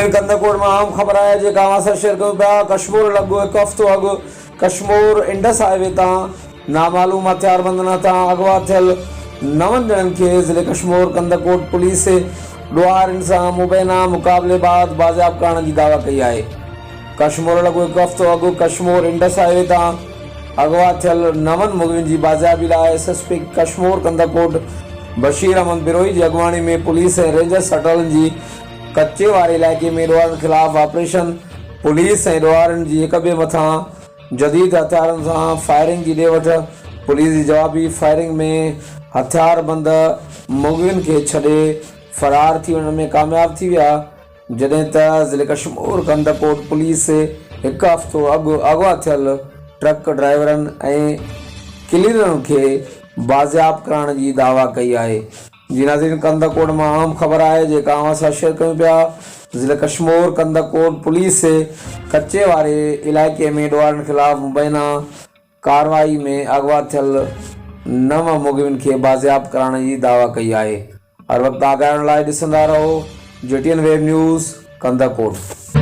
कंदकोट में आम ख़बर है जेका असां शेयर कयूं पिया। कश्मीर लॻो हिकु हफ़्तो अॻु कश्मीर इंडस हाईवे तां नामालूम हथियारबंदनि तां अगवा थियल 9 ॼणनि खे ज़िले कश्मीर कंदकोट पुलिस ॾोहारियुनि सां मुबैना मुक़ाबले बाद बाज़ियाब करण जी दावा कई आहे। कश्मीर लॻो हिकु हफ़्तो अॻु कश्मीर इंडस हाईवे तां अगवा थियल 9 मुलज़िमनि जी बाज़ियाबी लाइ एसएसपी कश्मीर कंदकोट बशीर अहमद बिरोही जी अॻुवाणी में पुलिस ऐं रेंजर्स हटलनि जी कच्चे वारे इलाइक़े में ॾोहारनि ख़िलाफ़ ऑपरेशन पुलिस ऐं ॾोहारियुनि जी हिक ॿिए मथां जदीद हथियारनि सां फायरिंग जी ॾे वठि। पुलिस जी जवाबी फायरिंग में हथियारबंद मुलज़िमनि खे छॾे फ़रार थी वञण में कामयाब थी विया, जॾहिं त ज़िले कश्मीर कंदकोट पुलिस हिकु हफ़्तो अॻु अगवा थियल ट्रक ड्राइवरनि ऐं क्लीनरनि खे बाज़ियाब करण जी दावा कई आहे। जी नाज़रीन, कंदकोट में अहम ख़बर है जेका असां शेयर कयूं पिया। ज़िले कश्मीर कंदकोट पुलिस कच्चे वारे इलाइक़े में ॾोहारियुनि ख़िलाफ़ मुबैना कार्रवाई में अगवा थियल 9 मुलज़िमनि खे बाज़ियाब करण जी दावा कई आहे। हर वक़्तु आगाहण लाइ ॾिसंदा रहो JTN वेब न्यूज़ कंदकोट।